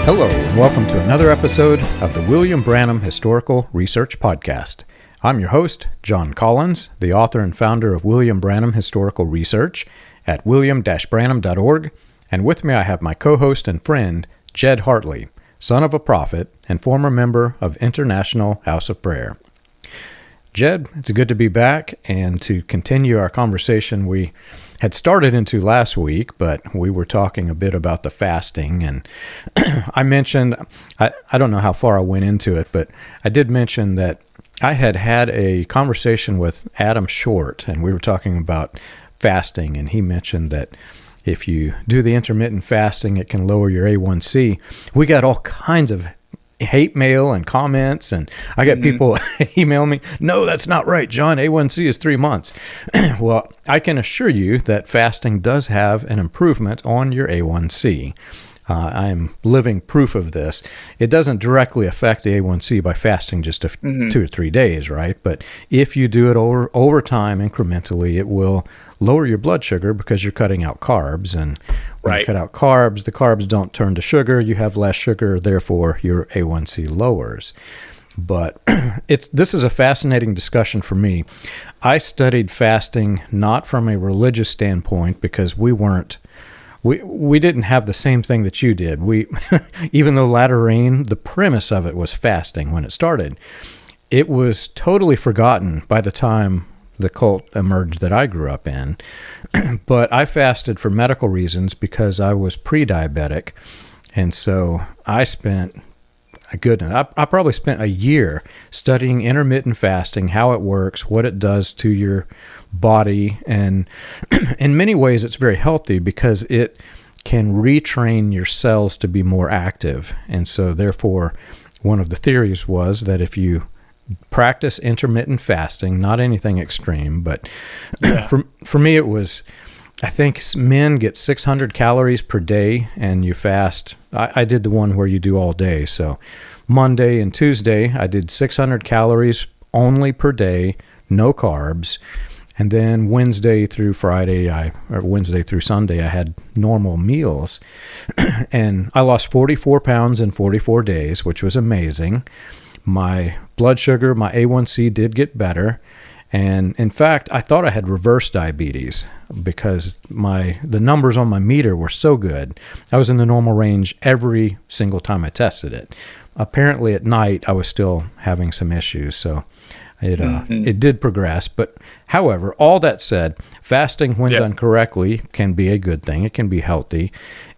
Hello, and welcome to another episode of the William Branham Historical Research Podcast. I'm your host, John Collins, the author and founder of William Branham Historical Research at william-branham.org, and with me I have my co-host and friend, Jed Hartley, son of a prophet and former member of International House of Prayer. Jed, it's good to be back and to continue our conversation we had started into last week, but we were talking a bit about the fasting, and I mentioned, I don't know how far I went into it, but I did mention that I had a conversation with Adam Short, and we were talking about fasting, and he mentioned that if you do the intermittent fasting, it can lower your A1C. We got all kinds of hate mail and comments, and I got people email me, no, that's not right, John, A1C is 3 months. Well, I can assure you that fasting does have an improvement on your A1C. I am living proof of this. It doesn't directly affect the A1C by fasting just 2 or 3 days, right? But if you do it over time incrementally, it will lower your blood sugar because you're cutting out carbs. And when you cut out carbs, the carbs don't turn to sugar. You have less sugar, therefore your A1C lowers. But this is a fascinating discussion for me. I studied fasting not from a religious standpoint because we didn't have the same thing that you did. Even though latter rain, the premise of it was fasting when it started. It was totally forgotten by the time the cult emerged that I grew up in. But I fasted for medical reasons because I was pre-diabetic. And so I spent I probably spent a year studying intermittent fasting, how it works, what it does to your body, and in many ways it's very healthy because it can retrain your cells to be more active. And so therefore, one of the theories was that if you practice intermittent fasting, not anything extreme, but for me it was, I think men get 600 calories per day, and you fast. I did the one where you do all day. So Monday and Tuesday, I did 600 calories only per day, no carbs. And then Wednesday through Sunday, I had normal meals. And I lost 44 pounds in 44 days, which was amazing. My blood sugar, my A1C did get better. And in fact, I thought I had reverse diabetes because the numbers on my meter were so good. I was in the normal range every single time I tested it. Apparently at night, I was still having some issues, so it did progress. But however, all that said, fasting when done correctly can be a good thing. It can be healthy.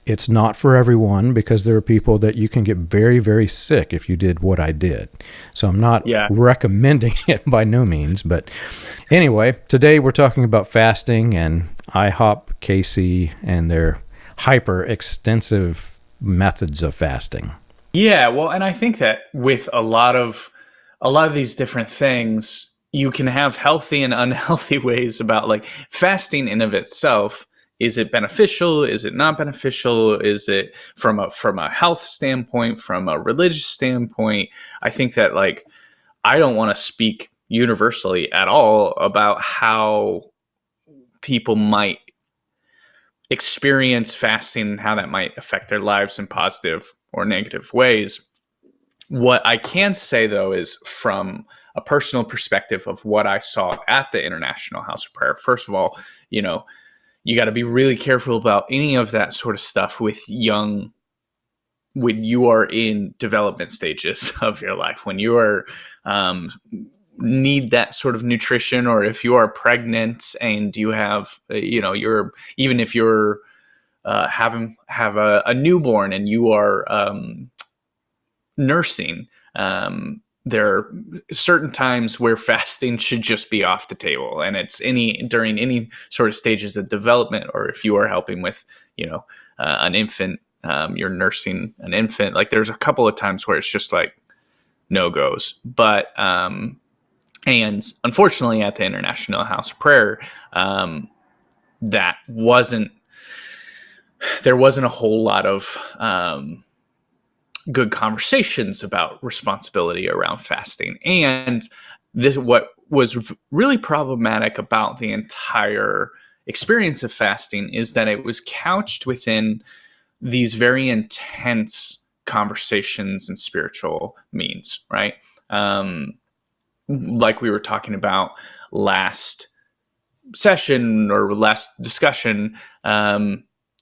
It's not for everyone because there are people that you can get very, very sick if you did what I did. So I'm not recommending it by no means. But anyway, today we're talking about fasting and IHOPKC and their hyper extensive methods of fasting. Yeah, well, and I think that with a lot of these different things, you can have healthy and unhealthy ways about like fasting in of itself. Is it beneficial? Is it not beneficial? Is it from a health standpoint, from a religious standpoint? I think that like I don't want to speak universally at all about how people might experience fasting and how that might affect their lives in positive or negative ways. What I can say, though, is from a personal perspective of what I saw at the International House of Prayer. First of all, you got to be really careful about any of that sort of stuff when you are in development stages of your life, when you are need that sort of nutrition, or if you are pregnant and you have, even if you're have a newborn and you are nursing, there are certain times where fasting should just be off the table, and it's during any sort of stages of development, or if you are helping with, an infant, you're nursing an infant. Like there's a couple of times where it's just like no goes, but and unfortunately at the International House of Prayer, there wasn't a whole lot of good conversations about responsibility around fasting. And what was really problematic about the entire experience of fasting is that it was couched within these very intense conversations and spiritual means, right? Like we were talking about last session or last discussion,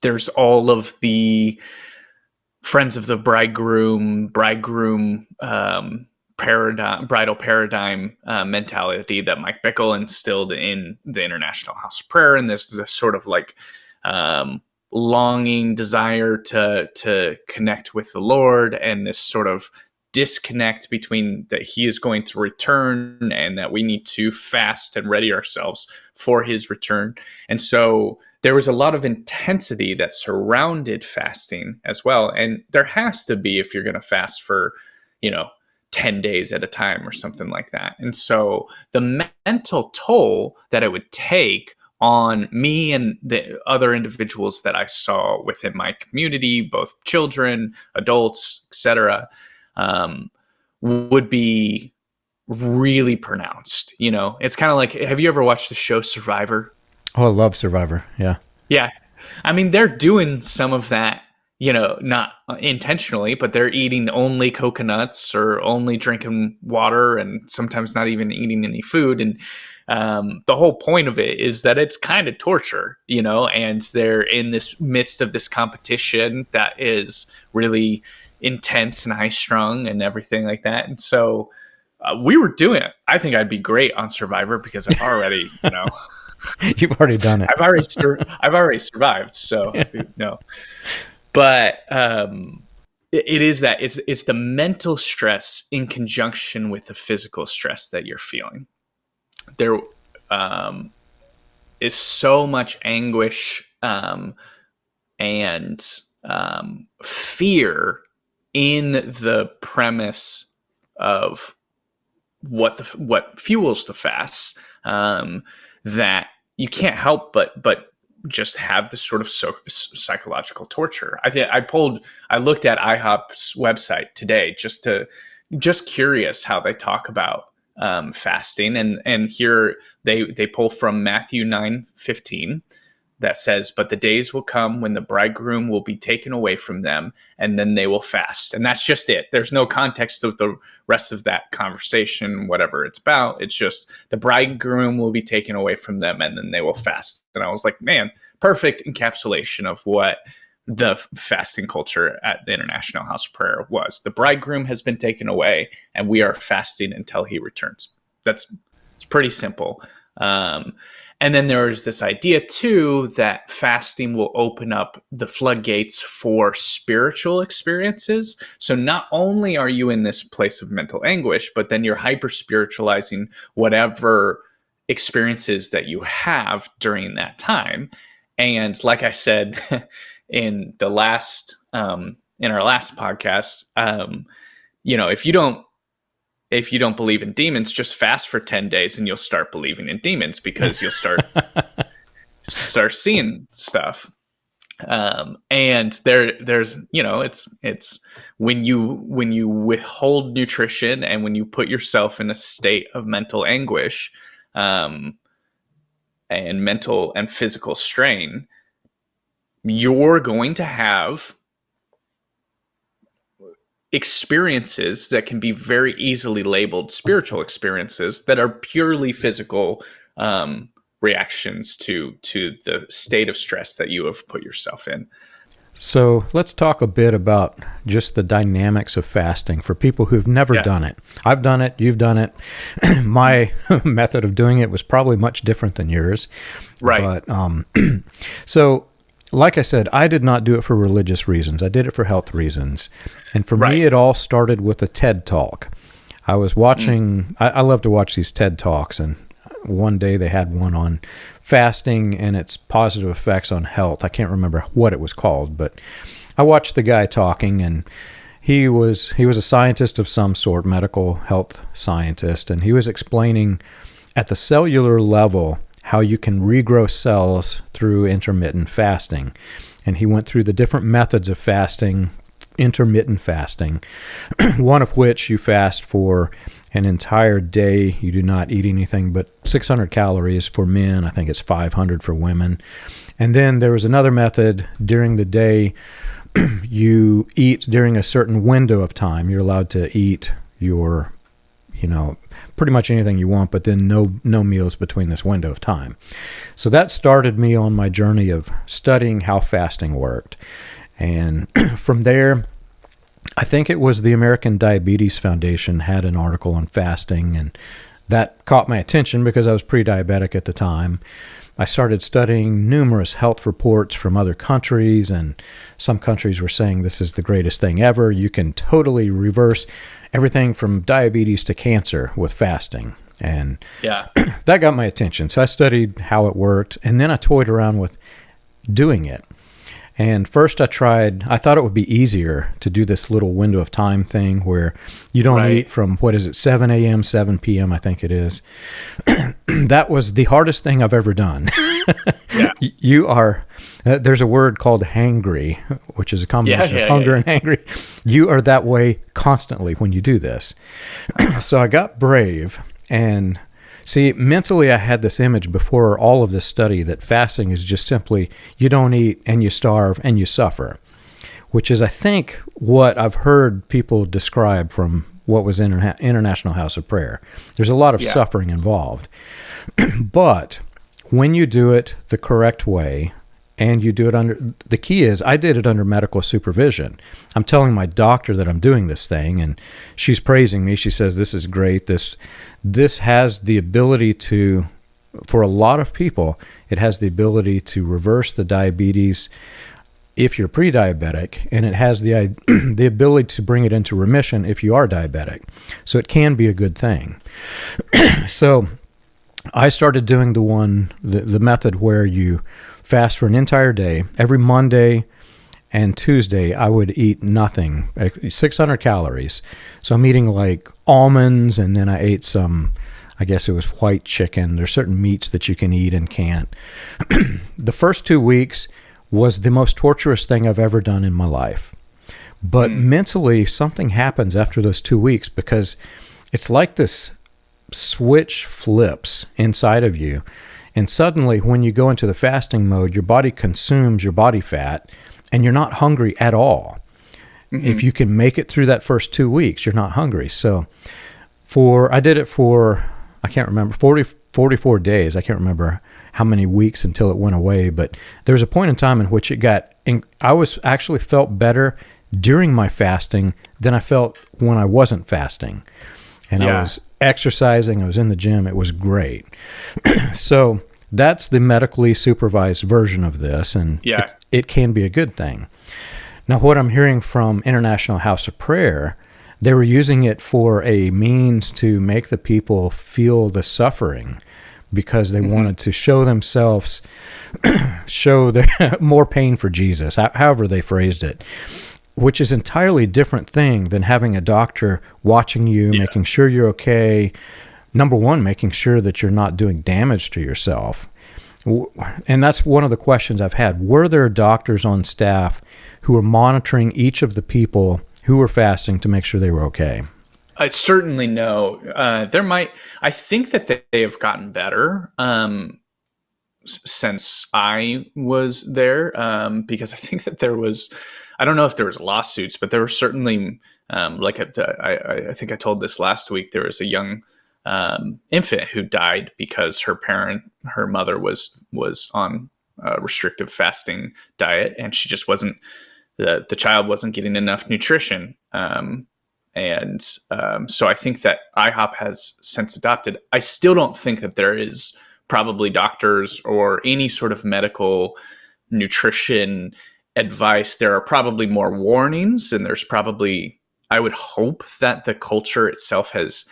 there's all of the friends of the bridegroom bridal paradigm mentality that Mike Bickle instilled in the International House of Prayer, and this sort of like longing desire to connect with the Lord, and this sort of disconnect between that he is going to return and that we need to fast and ready ourselves for his return. And so there was a lot of intensity that surrounded fasting as well. And there has to be if you're going to fast for, 10 days at a time or something like that. And so the mental toll that it would take on me and the other individuals that I saw within my community, both children, adults, etc., would be really pronounced. It's kind of like, have you ever watched the show Survivor? Oh, I love Survivor. Yeah. Yeah. I mean, they're doing some of that, not intentionally, but they're eating only coconuts or only drinking water and sometimes not even eating any food. And the whole point of it is that it's kind of torture, and they're in this midst of this competition that is really intense and high strung and everything like that. And so we were doing it. I think I'd be great on Survivor because I've already, You've already done it. I've already survived. So no, but it is that it's the mental stress in conjunction with the physical stress that you're feeling. There is so much anguish and fear in the premise of what fuels the fasts, that you can't help but just have this sort of psychological torture. I looked at IHOP's website today just curious how they talk about fasting, and here they pull from Matthew 9:15 that says, "But the days will come when the bridegroom will be taken away from them, and then they will fast." And that's just it. There's no context of the rest of that conversation, whatever it's about. It's just the bridegroom will be taken away from them, and then they will fast. And I was like, man, perfect encapsulation of what the fasting culture at the International House of Prayer was. The bridegroom has been taken away, and we are fasting until he returns. It's pretty simple. And then there's this idea too that fasting will open up the floodgates for spiritual experiences. So not only are you in this place of mental anguish, but then you're hyper spiritualizing whatever experiences that you have during that time. And like I said in our last podcast, if you don't believe in demons, just fast for 10 days and you'll start believing in demons, because you'll start seeing stuff. And there's, it's when you withhold nutrition and when you put yourself in a state of mental anguish, and mental and physical strain, you're going to have experiences that can be very easily labeled spiritual experiences that are purely physical reactions to the state of stress that you have put yourself in. So let's talk a bit about just the dynamics of fasting for people who've never done it. I've done it. You've done it. My method of doing it was probably much different than yours. Right. But so like I said, I did not do it for religious reasons. I did it for health reasons. And for me, it all started with a TED Talk. I was watching, I love to watch these TED Talks, and one day they had one on fasting and its positive effects on health. I can't remember what it was called, but I watched the guy talking, and he was a scientist of some sort, medical health scientist, and he was explaining at the cellular level how you can regrow cells through intermittent fasting. And he went through the different methods of fasting, intermittent fasting, one of which you fast for an entire day. You do not eat anything but 600 calories for men. I think it's 500 for women. And then there was another method during the day you eat during a certain window of time. You're allowed to eat your, pretty much anything you want, but then no meals between this window of time. So that started me on my journey of studying how fasting worked. And from there, I think it was the American Diabetes Foundation had an article on fasting, and that caught my attention because I was pre-diabetic at the time. I started studying numerous health reports from other countries, and some countries were saying this is the greatest thing ever. You can totally reverse everything from diabetes to cancer with fasting. And that got my attention. So I studied how it worked, and then I toyed around with doing it. And first I thought it would be easier to do this little window of time thing where you don't eat from, 7 a.m., 7 p.m., I think it is. That was the hardest thing I've ever done. You are, there's a word called hangry, which is a combination of hunger and hangry. You are that way constantly when you do this. So I got brave, and see, mentally I had this image before all of this study that fasting is just simply you don't eat and you starve and you suffer, which is, I think, what I've heard people describe from what was International House of Prayer. There's a lot of suffering involved. But when you do it the correct way, and you do it the key is I did it under medical supervision. I'm telling my doctor that I'm doing this thing, and she's praising me. She says, this is great. This has the ability to, for a lot of people, it has the ability to reverse the diabetes if you're pre-diabetic, and it has the the ability to bring it into remission if you are diabetic. So it can be a good thing. So I started doing the method where you fast for an entire day. Every Monday and Tuesday, I would eat nothing, 600 calories. So I'm eating like almonds, and then I ate some, I guess it was white chicken. There's certain meats that you can eat and can't. The first 2 weeks was the most torturous thing I've ever done in my life. But mentally, something happens after those 2 weeks, because it's like this switch flips inside of you. And suddenly, when you go into the fasting mode, your body consumes your body fat, and you're not hungry at all. If you can make it through that first 2 weeks, you're not hungry. So I did it for, I can't remember, 44 days. I can't remember how many weeks until it went away. But there was a point in time in which I actually felt better during my fasting than I felt when I wasn't fasting. And I was exercising, I was in the gym, it was great. So that's the medically supervised version of this, and it can be a good thing. Now, what I'm hearing from International House of Prayer, they were using it for a means to make the people feel the suffering, because they wanted to show themselves, show the more pain for Jesus, however they phrased it. Which is entirely different thing than having a doctor watching you, making sure you're okay. Number one, making sure that you're not doing damage to yourself. And that's one of the questions I've had. Were there doctors on staff who were monitoring each of the people who were fasting to make sure they were okay? I certainly know. I think that they have gotten better since I was there, because I think that I don't know if there was lawsuits, but there were certainly, I think I told this last week, there was a young infant who died because her mother was on a restrictive fasting diet, and she just the child wasn't getting enough nutrition. So I think that IHOP has since adopted. I still don't think that there is probably doctors or any sort of medical nutrition advice. There are probably more warnings, and there's probably, I would hope that the culture itself has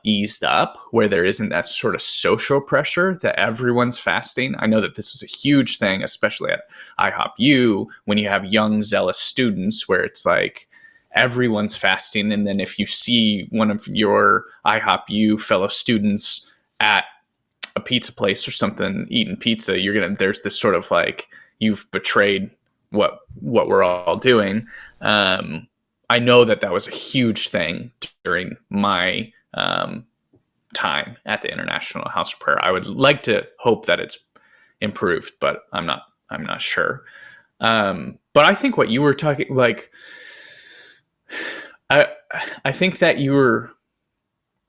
eased up, where there isn't that sort of social pressure that everyone's fasting. I know that this is a huge thing, especially at IHOPU, when you have young, zealous students, where it's like everyone's fasting. And then if you see one of your IHOPU fellow students at a pizza place or something eating pizza, there's this sort of like, you've betrayed what we're all doing. I know that was a huge thing during my time at the International House of Prayer. I would like to hope that it's improved, but I'm not sure. But I think what you were talking, like, I I think that you were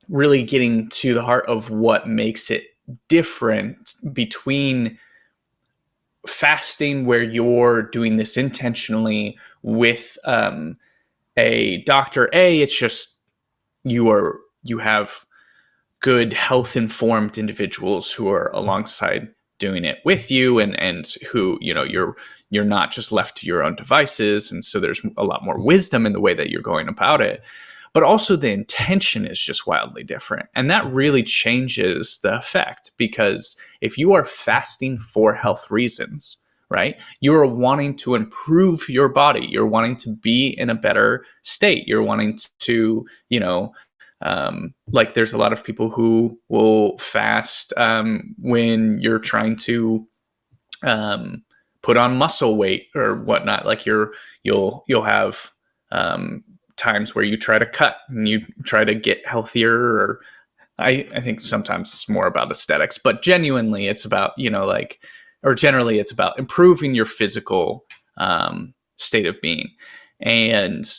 really getting to the heart of what makes it different between fasting, where you're doing this intentionally with a doctor. It's just you have good health informed individuals who are alongside doing it with you, and who, you're not just left to your own devices, and so there's a lot more wisdom in the way that you're going about it. But also the intention is just wildly different, and that really changes the effect, because if you are fasting for health reasons, right, you are wanting to improve your body, you're wanting to be in a better state, you're wanting to, like, there's a lot of people who will fast when you're trying to put on muscle weight or whatnot. Like, you'll have times where you try to cut and you try to get healthier, or I think sometimes it's more about aesthetics, but genuinely it's about, generally it's about improving your physical state of being. And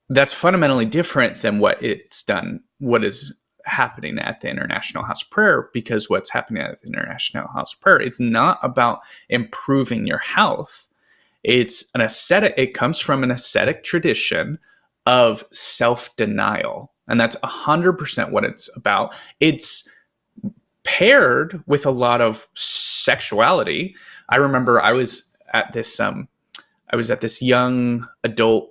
that's fundamentally different than what is happening at the International House of Prayer, because what's happening at the International House of Prayer, it's not about improving your health. It's an ascetic, it comes from an ascetic tradition of self-denial. And that's 100% what it's about. It's paired with a lot of sexuality. I remember I was at this young adult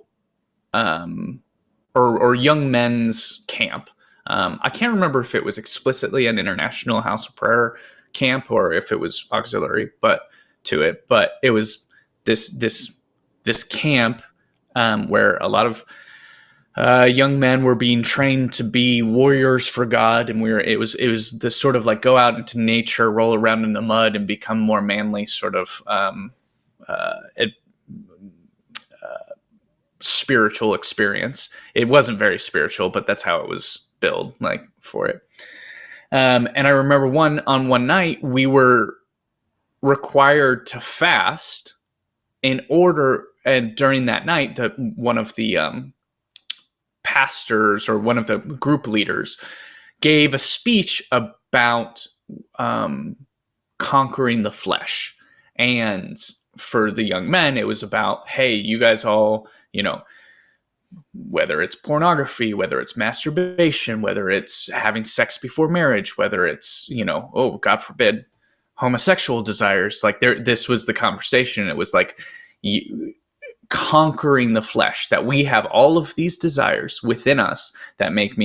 or young men's camp. I can't remember if it was explicitly an International House of Prayer camp or if it was auxiliary, but it was this camp where a lot of young men were being trained to be warriors for God, and it was this sort of like go out into nature, roll around in the mud, and become more manly sort of spiritual experience. It wasn't very spiritual, but that's how it was billed, like, for it. And I remember one night we were required to fast in order, and during that night, one of the pastors or one of the group leaders gave a speech about conquering the flesh. And for the young men, it was about, hey, you guys all, whether it's pornography, whether it's masturbation, whether it's having sex before marriage, whether it's, oh, God forbid, homosexual desires, like, this was the conversation. It was like, conquering the flesh, that we have all of these desires within us that make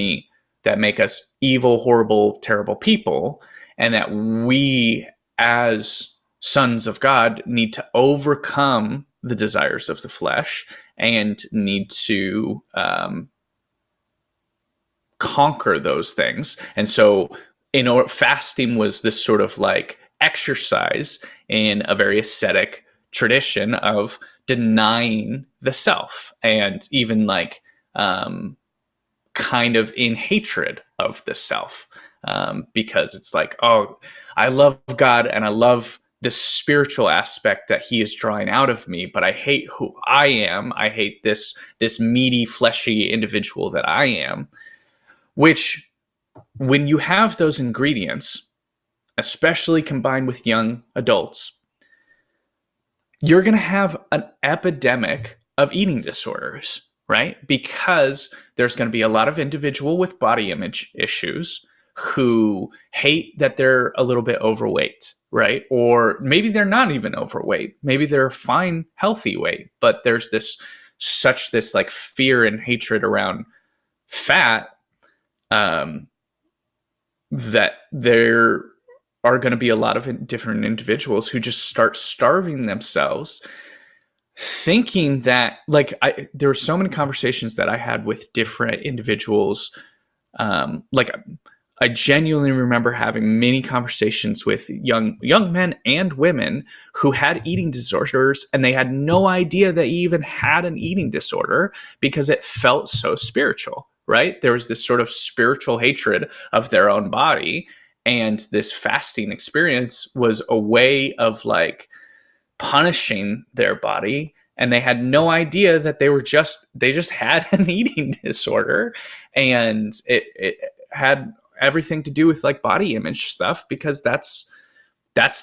us evil, horrible, terrible people, and that we as sons of God need to overcome the desires of the flesh and need to conquer those things. And so, fasting was this sort of like exercise in a very ascetic tradition of denying the self, and even like kind of in hatred of the self, because it's like, oh, I love God and I love the spiritual aspect that he is drawing out of me, but I hate who I am. I hate this meaty, fleshy individual that I am. Which, when you have those ingredients, especially combined with young adults, you're going to have an epidemic of eating disorders, right? Because there's going to be a lot of individual with body image issues who hate that they're a little bit overweight, right? Or maybe they're not even overweight. Maybe they're fine, healthy weight, but there's this like fear and hatred around fat, that there are going to be a lot of different individuals who just start starving themselves, thinking that, like, there were so many conversations that I had with different individuals. Like, I genuinely remember having many conversations with young men and women who had eating disorders, and they had no idea they even had an eating disorder because it felt so spiritual, right? There was this sort of spiritual hatred of their own body, and this fasting experience was a way of like punishing their body and they had no idea that they just had an eating disorder, and it had everything to do with like body image stuff, because that's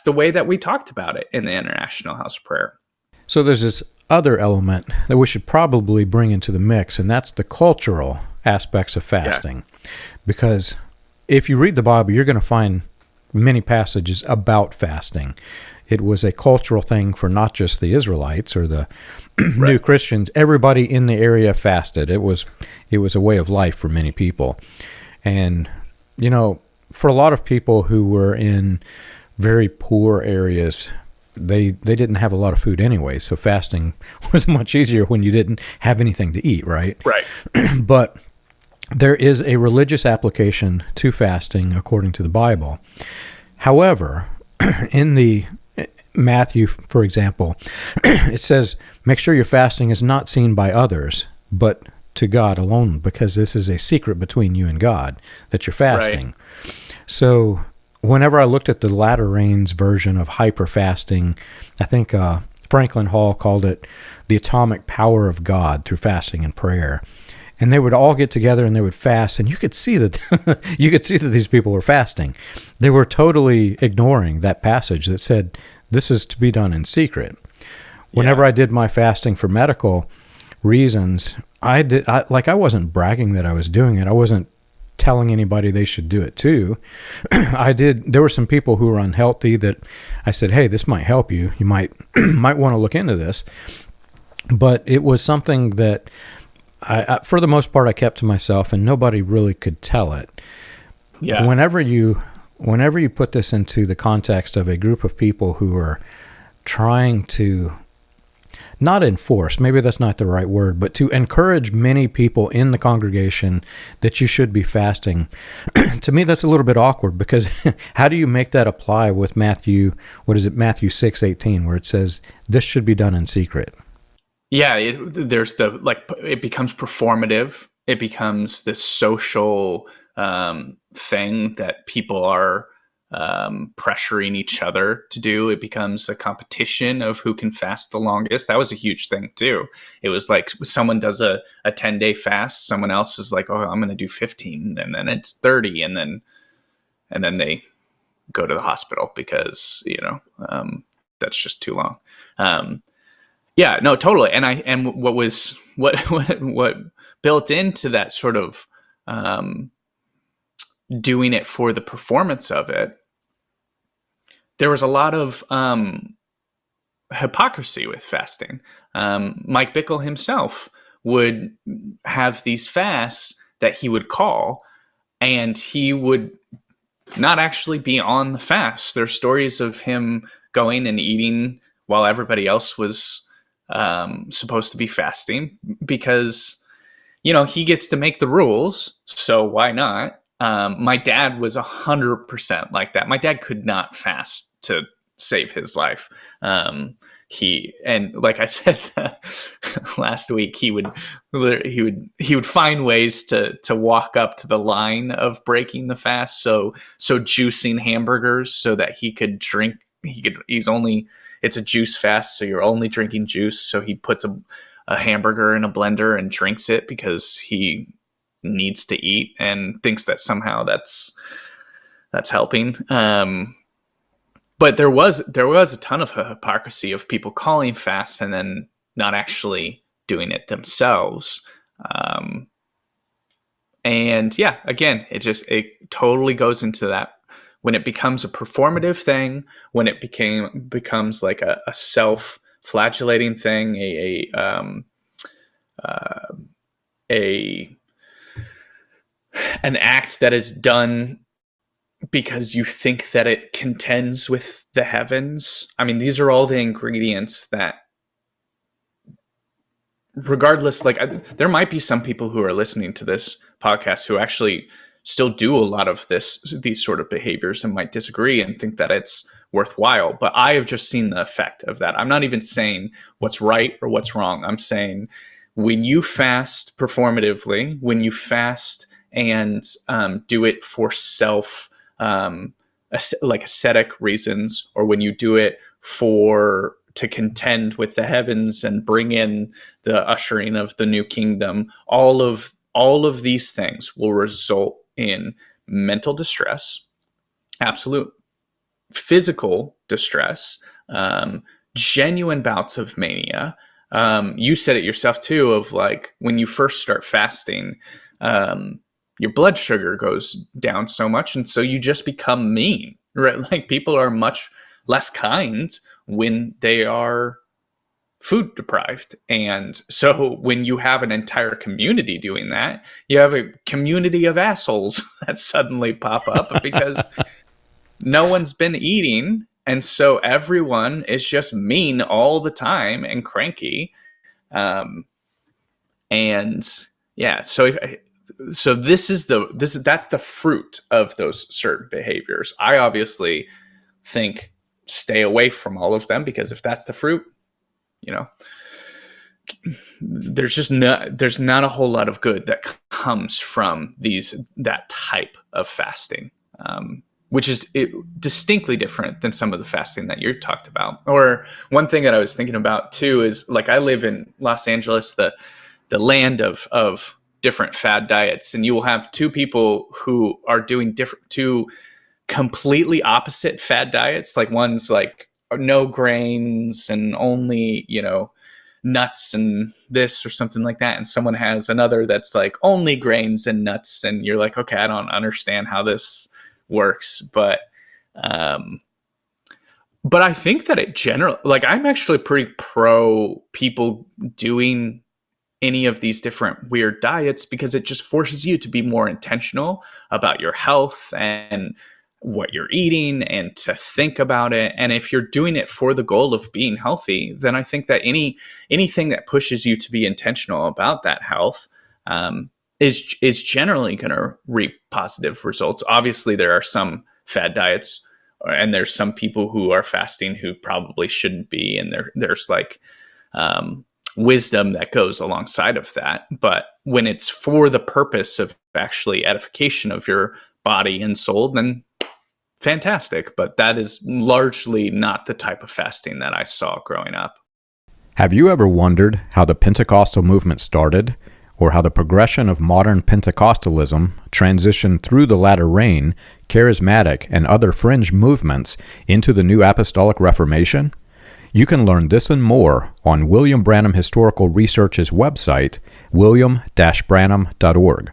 the way that we talked about it in the International House of Prayer. So there's this other element that we should probably bring into the mix, and that's the cultural aspects of fasting. Yeah. Because if you read the Bible, you're going to find many passages about fasting. It was a cultural thing for not just the Israelites or the new Christians. Everybody in the area fasted. It was a way of life for many people. And, you know, for a lot of people who were in very poor areas, they didn't have a lot of food anyway, so fasting was much easier when you didn't have anything to eat, right? Right. But there is a religious application to fasting according to the Bible. However, in the Matthew, for example, it says, make sure your fasting is not seen by others, but to God alone, because this is a secret between you and God, that you're fasting. Right. So whenever I looked at the latter rains version of hyper fasting, I think Franklin Hall called it the atomic power of God through fasting and prayer. And they would all get together and they would fast, and you could see that these people were fasting. They were totally ignoring that passage that said this is to be done in secret. Whenever I did my fasting for medical reasons, I wasn't bragging that I was doing it. I wasn't telling anybody they should do it too. There were some people who were unhealthy that I said, hey, this might help you. You might want to look into this. But it was something that I, for the most part, I kept to myself, and nobody really could tell it. Yeah. Whenever you put this into the context of a group of people who are trying to not enforce, maybe that's not the right word, but to encourage many people in the congregation that you should be fasting, to me that's a little bit awkward, because how do you make that apply with Matthew 6:18, where it says this should be done in secret? Yeah, it becomes performative. It becomes this social thing that people are pressuring each other to do. It becomes a competition of who can fast the longest. That was a huge thing too. It was like someone does a 10-day fast, someone else is like, oh, I'm going to do 15, and then it's 30, and then they go to the hospital because that's just too long. Yeah, no, totally. And what built into that sort of doing it for the performance of it, there was a lot of hypocrisy with fasting. Mike Bickle himself would have these fasts that he would call, and he would not actually be on the fast. There's stories of him going and eating while everybody else was supposed to be fasting, because he gets to make the rules, so why not? My dad was 100% like that. My dad could not fast to save his life. And like I said last week, he would find ways to walk up to the line of breaking the fast. So juicing hamburgers so that he could drink. It's a juice fast, so you're only drinking juice. So he puts a hamburger in a blender and drinks it because he needs to eat and thinks that somehow that's helping. But there was a ton of hypocrisy of people calling fasts and then not actually doing it themselves. And yeah, again, it totally goes into that. When it becomes a performative thing, when it becomes like a self-flagellating thing, an act that is done because you think that it contends with the heavens. I mean, these are all the ingredients that, regardless, there might be some people who are listening to this podcast who actually still do a lot of these sort of behaviors and might disagree and think that it's worthwhile. But I have just seen the effect of that. I'm not even saying what's right or what's wrong. I'm saying when you fast performatively, when you fast and do it for like ascetic reasons, or when you do it to contend with the heavens and bring in the ushering of the new kingdom, all of these things will result in mental distress, absolute physical distress, genuine bouts of mania. You said it yourself too, of like when you first start fasting, your blood sugar goes down so much, and so you just become mean, right? Like people are much less kind when they are food deprived. And so when you have an entire community doing that, you have a community of assholes that suddenly pop up because no one's been eating. And so everyone is just mean all the time and cranky. And yeah, so that's the fruit of those certain behaviors. I obviously think stay away from all of them, because if that's the fruit, there's not a whole lot of good that comes from that type of fasting, which is distinctly different than some of the fasting that you talked about. Or one thing that I was thinking about too is, like, I live in Los Angeles, the land of different fad diets, and you will have two people who are doing two completely opposite fad diets. Like one's like no grains and only, nuts and this or something like that. And someone has another that's like only grains and nuts. And you're like, okay, I don't understand how this works. But I think that it generally, like, I'm actually pretty pro people doing any of these different weird diets, because it just forces you to be more intentional about your health and what you're eating and to think about it. And if you're doing it for the goal of being healthy, then I think that anything that pushes you to be intentional about that health is generally going to reap positive results. Obviously, there are some fad diets, and there's some people who are fasting who probably shouldn't be, and there's like wisdom that goes alongside of that. But when it's for the purpose of actually edification of your body and soul, then fantastic. But that is largely not the type of fasting that I saw growing up. Have you ever wondered how the Pentecostal movement started, or how the progression of modern Pentecostalism transitioned through the latter rain, charismatic, and other fringe movements into the New Apostolic Reformation? You can learn this and more on William Branham Historical Research's website, william-branham.org.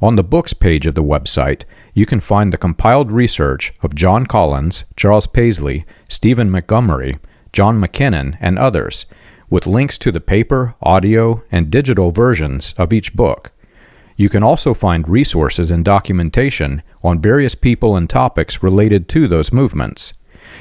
On the books page of the website, you can find the compiled research of John Collins, Charles Paisley, Stephen Montgomery, John McKinnon, and others, with links to the paper, audio, and digital versions of each book. You can also find resources and documentation on various people and topics related to those movements.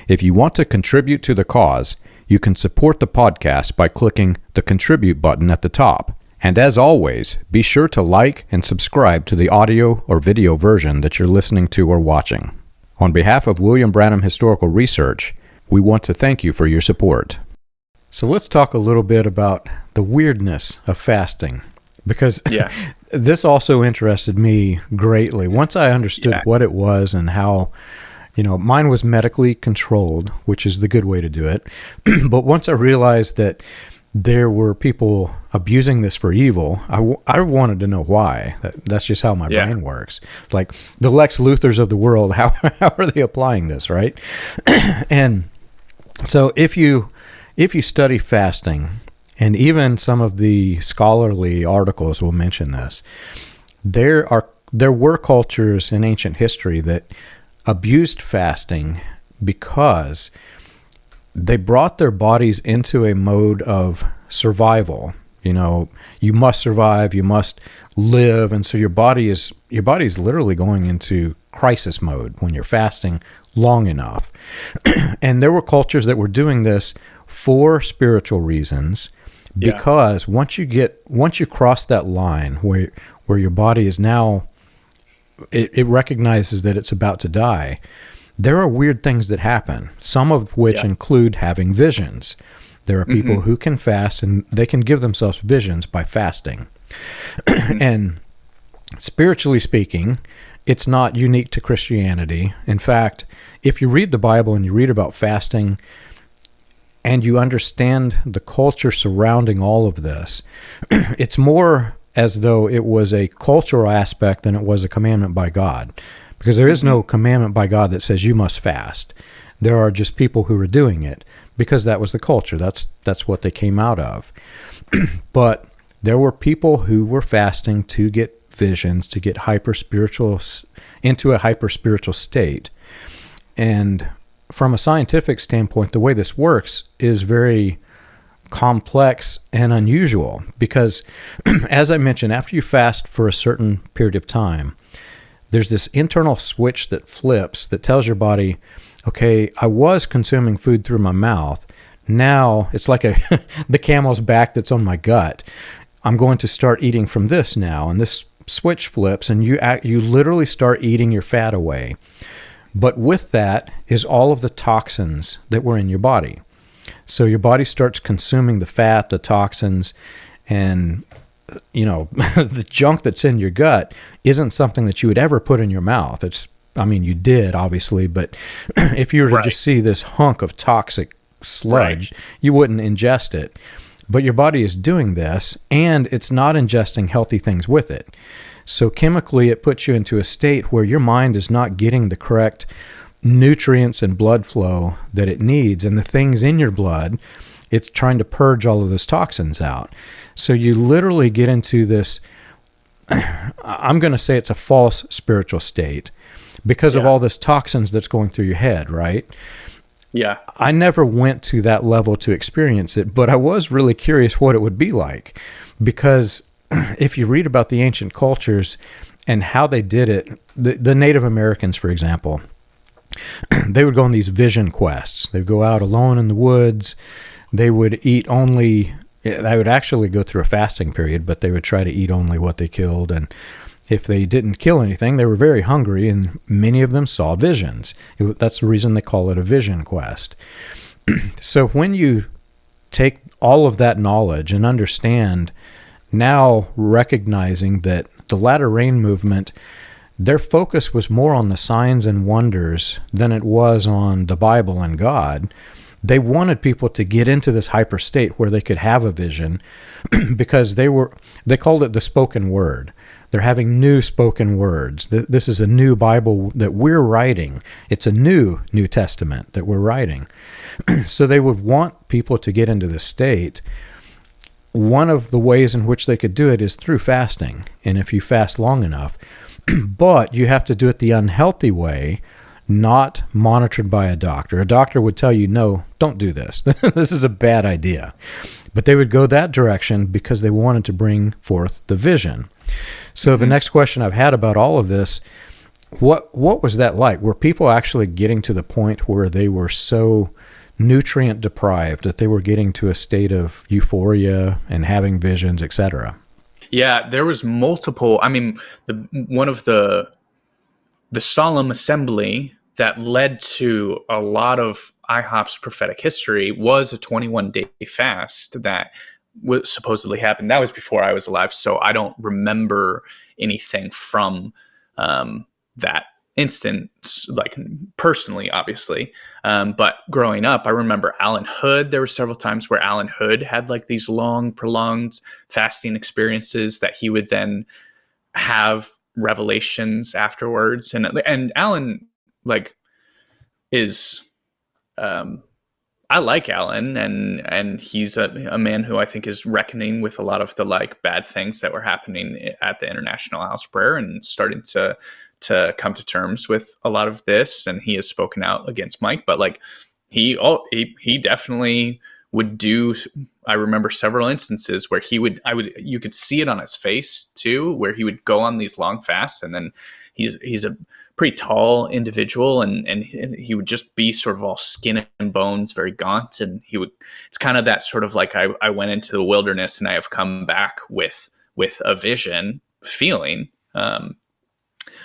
If you want to contribute to the cause, you can support the podcast by clicking the Contribute button at the top. And as always, be sure to like and subscribe to the audio or video version that you're listening to or watching. On behalf of William Branham Historical Research, we want to thank you for your support. So let's talk a little bit about the weirdness of fasting, because this also interested me greatly. Once I understood what it was and how, mine was medically controlled, which is the good way to do it. But once I realized that there were people abusing this for evil, I wanted to know why. That's just how my brain works. Like the Lex Luthors of the world, how are they applying this, right? And so if you study fasting, and even some of the scholarly articles will mention this, there were cultures in ancient history that abused fasting because they brought their bodies into a mode of survival. You must survive, you must live, and so your body is literally going into crisis mode when you're fasting long enough. And there were cultures that were doing this for spiritual reasons, because once you cross that line where your body is now, it recognizes that it's about to die, there are weird things that happen, some of which include having visions. There are people who can fast, and they can give themselves visions by fasting. And spiritually speaking, it's not unique to Christianity. In fact, if you read the Bible and you read about fasting, and you understand the culture surrounding all of this, it's more as though it was a cultural aspect than it was a commandment by God. Because there is no commandment by God that says you must fast. There are just people who are doing it because that was the culture. That's what they came out of. But there were people who were fasting to get visions, to get into a hyper spiritual state. And from a scientific standpoint, the way this works is very complex and unusual because, as I mentioned, after you fast for a certain period of time, there's this internal switch that flips that tells your body, okay, I was consuming food through my mouth. Now it's like the camel's back that's on my gut. I'm going to start eating from this now. And this switch flips and you literally start eating your fat away. But with that is all of the toxins that were in your body. So your body starts consuming the fat, the toxins, and the junk that's in your gut isn't something that you would ever put in your mouth. You did, obviously, but if you were to just see this hunk of toxic sludge, you wouldn't ingest it. But your body is doing this, and it's not ingesting healthy things with it. So chemically, it puts you into a state where your mind is not getting the correct nutrients and blood flow that it needs, and the things in your blood, it's trying to purge all of those toxins out. So you literally get into this, I'm going to say it's a false spiritual state because of all this toxins that's going through your head, right? Yeah. I never went to that level to experience it, but I was really curious what it would be like, because if you read about the ancient cultures and how they did it, the Native Americans, for example, they would go on these vision quests. They'd go out alone in the woods. They would eat only, they would actually go through a fasting period, but they would try to eat only what they killed. And if they didn't kill anything, they were very hungry, and many of them saw visions. That's the reason they call it a vision quest. So when you take all of that knowledge and understand, now recognizing that the latter rain movement, their focus was more on the signs and wonders than it was on the Bible and God. They wanted people to get into this hyper state where they could have a vision because they called it the spoken word. They're having new spoken words. This is a new Bible that we're writing. It's a new New Testament that we're writing. So they would want people to get into this state. One of the ways in which they could do it is through fasting. And if you fast long enough, but you have to do it the unhealthy way, not monitored by a doctor. A doctor would tell you, no, don't do this. This is a bad idea. But they would go that direction because they wanted to bring forth the vision. So the next question I've had about all of this, what was that like? Were people actually getting to the point where they were so nutrient deprived that they were getting to a state of euphoria and having visions, etc.? Yeah, there was multiple. One of the solemn assembly that led to a lot of IHOP's prophetic history was a 21-day fast that supposedly happened. That was before I was alive, so I don't remember anything from that instance, like personally, obviously. But growing up, I remember Alan Hood. There were several times where Alan Hood had like these long, prolonged fasting experiences that he would then have revelations afterwards. And Alan, like, is I like Alan, and he's a man who I think is reckoning with a lot of the like bad things that were happening at the International House of Prayer and starting to come to terms with a lot of this. And he has spoken out against Mike, but like he definitely would do. I remember several instances where you could see it on his face too, where he would go on these long fasts, and then he's a pretty tall individual, and he would just be sort of all skin and bones, very gaunt. And it's kind of that sort of like, I went into the wilderness and I have come back with a vision feeling.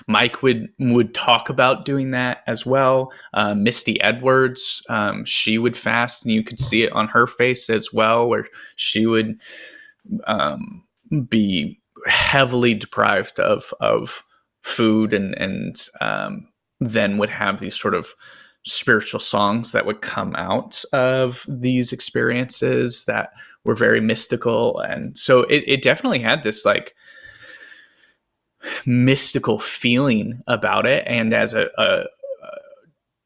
Mike would talk about doing that as well. Misty Edwards, she would fast, and you could see it on her face as well, where she would be heavily deprived of food, and then would have these sort of spiritual songs that would come out of these experiences that were very mystical. And so it definitely had this like mystical feeling about it. And as a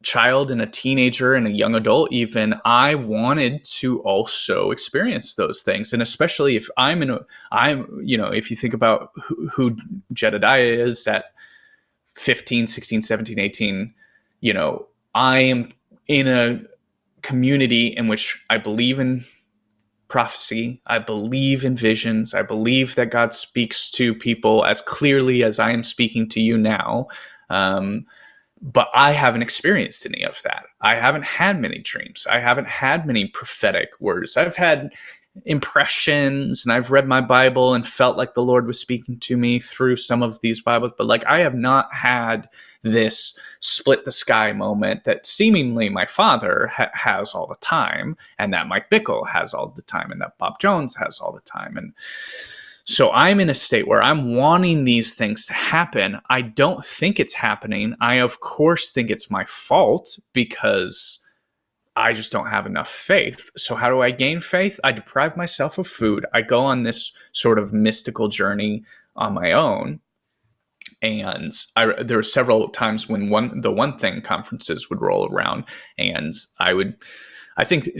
child and a teenager and a young adult, even, I wanted to also experience those things. And especially if if you think about who Jedediah is at 15, 16, 17, 18, I am in a community in which I believe in prophecy. I believe in visions. I believe that God speaks to people as clearly as I am speaking to you now. But I haven't experienced any of that. I haven't had many dreams. I haven't had many prophetic words. I've had impressions, and I've read my Bible and felt like the Lord was speaking to me through some of these Bibles, but like I have not had this split the sky moment that seemingly my father has all the time, and that Mike Bickle has all the time, and that Bob Jones has all the time. And so I'm in a state where I'm wanting these things to happen. I don't think it's happening. I, of course, think it's my fault because I just don't have enough faith. So how do I gain faith? I deprive myself of food. I go on this sort of mystical journey on my own. And there were several times when the One Thing conferences would roll around, and I think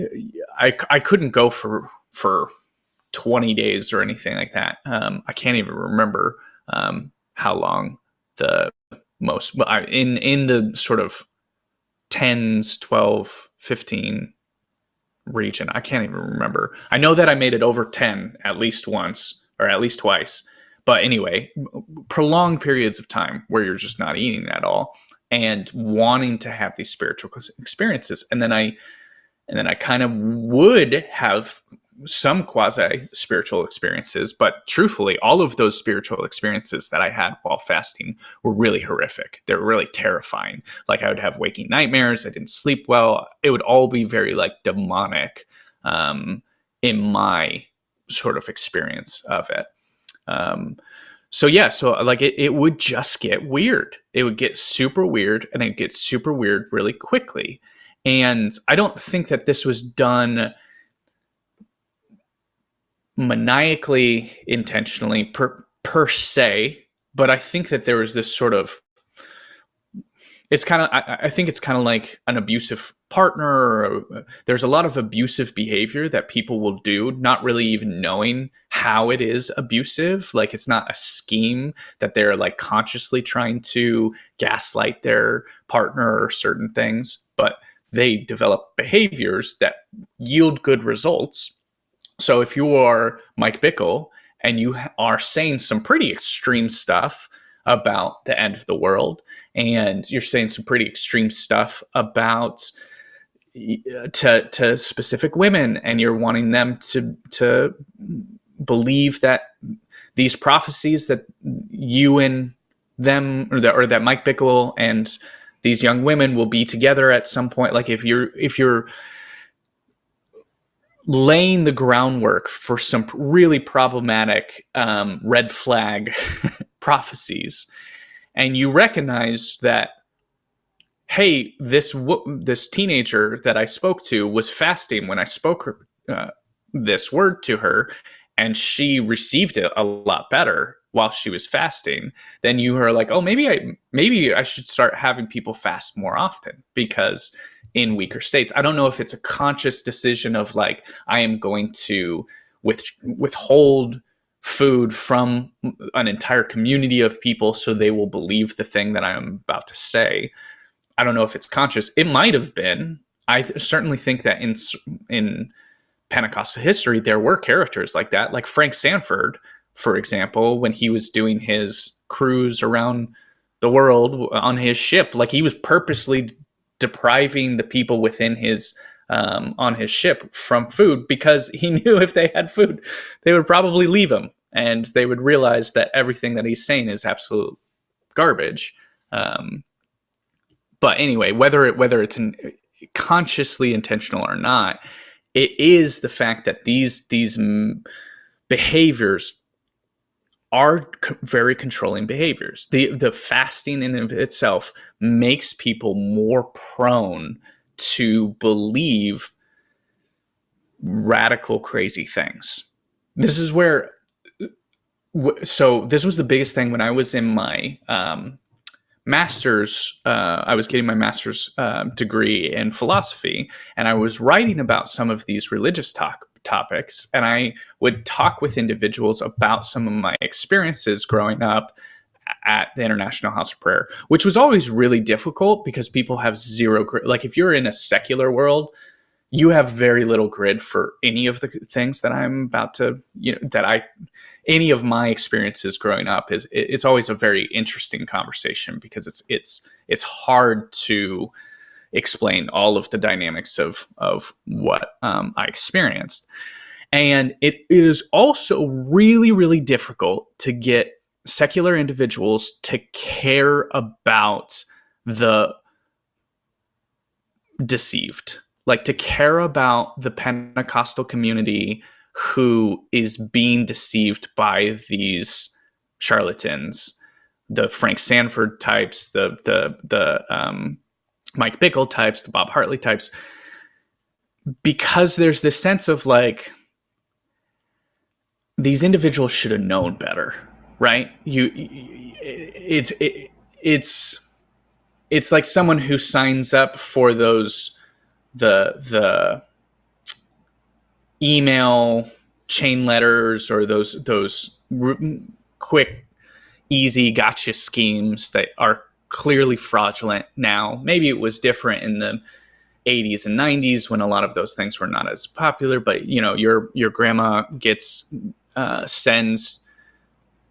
I couldn't go for 20 days or anything like that. I can't even remember how long the most, but in the sort of 10s, 12, 15 region. I can't even remember. I know that I made it over 10 at least once or at least twice. But anyway, prolonged periods of time where you're just not eating at all and wanting to have these spiritual experiences. And then I kind of would have some quasi spiritual experiences, but truthfully, all of those spiritual experiences that I had while fasting were really horrific. They were really terrifying. Like I would have waking nightmares. I didn't sleep well. It would all be very like demonic in my sort of experience of it. So like it would just get weird. It would get super weird, and it gets super weird really quickly. And I don't think that this was done maniacally intentionally per se, but I think that there was this sort of, I think it's kind of like an abusive partner, or there's a lot of abusive behavior that people will do, not really even knowing how it is abusive. Like it's not a scheme that they're like consciously trying to gaslight their partner or certain things, but they develop behaviors that yield good results. So if you are Mike Bickle and you are saying some pretty extreme stuff about the end of the world, and you're saying some pretty extreme stuff about to specific women, and you're wanting them to believe that these prophecies that you and them, or that Mike Bickle and these young women will be together at some point. Like if you're laying the groundwork for some really problematic red flag prophecies, and you recognize that, hey, this teenager that I spoke to was fasting when I spoke this word to her, and she received it a lot better while she was fasting, then you are like, oh, maybe I should start having people fast more often, because in weaker states, I don't know if it's a conscious decision of like, I am going to withhold food from an entire community of people so they will believe the thing that I'm about to say. I don't know if it's conscious. It might have been. I certainly think that in Pentecostal history, there were characters like that, like Frank Sanford, for example, when he was doing his cruise around the world on his ship. Like he was purposely depriving the people within his on his ship from food, because he knew if they had food, they would probably leave him, and they would realize that everything that he's saying is absolute garbage. But anyway, whether it's consciously intentional or not, it is the fact that these behaviors are very controlling behaviors. The fasting in and of itself makes people more prone to believe radical, crazy things. This is where, so this was the biggest thing when I was in my master's. I was getting my master's degree in philosophy, and I was writing about some of these religious topics, and I would talk with individuals about some of my experiences growing up at the International House of Prayer, which was always really difficult because people have zero grid. Like if you're in a secular world, you have very little grid for any of the things that I'm about to, any of my experiences growing up. It's always a very interesting conversation because it's hard to explain all of the dynamics of what I experienced. And it is also really, really difficult to get secular individuals to care about the deceived, like to care about the Pentecostal community who is being deceived by these charlatans, the Frank Sanford types, the Mike Bickle types, the Bob Hartley types, because there's this sense of like, these individuals should have known better, right? It's like someone who signs up for those, the email chain letters or those quick, easy gotcha schemes that are clearly fraudulent now. Maybe it was different in the 80s and 90s when a lot of those things were not as popular, but your grandma sends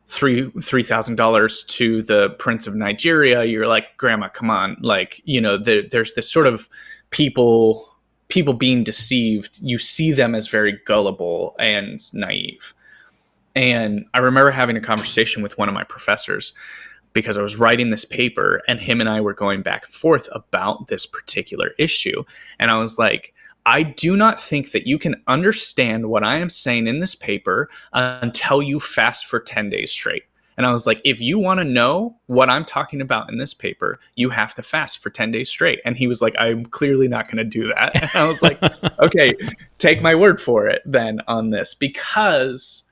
$3,000 to the Prince of Nigeria. You're like, grandma, come on. Like, there's this sort of people being deceived. You see them as very gullible and naive. And I remember having a conversation with one of my professors because I was writing this paper and him and I were going back and forth about this particular issue. And I was like, I do not think that you can understand what I am saying in this paper until you fast for 10 days straight. And I was like, if you want to know what I'm talking about in this paper, you have to fast for 10 days straight. And he was like, I'm clearly not going to do that. And I was like, okay, take my word for it then on this, because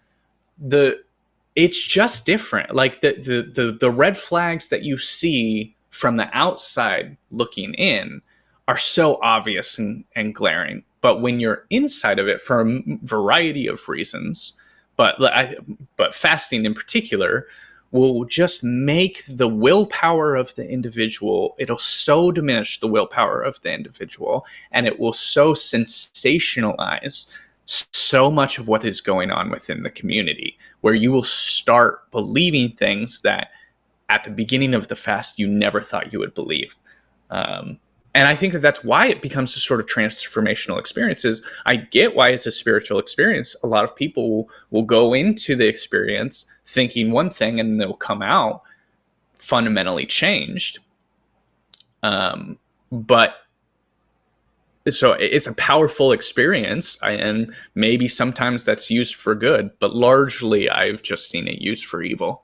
it's just different. Like the red flags that you see from the outside looking in are so obvious and glaring. But when you're inside of it, for a variety of reasons, but fasting in particular will just make the willpower of the individual, it'll so diminish the willpower of the individual, and it will so sensationalize so much of what is going on within the community, where you will start believing things that at the beginning of the fast you never thought you would believe. And I think that that's why it becomes a sort of transformational experiences. I get why it's a spiritual experience. A lot of people will go into the experience thinking one thing and they'll come out fundamentally changed. But so it's a powerful experience, and maybe sometimes that's used for good, but largely I've just seen it used for evil.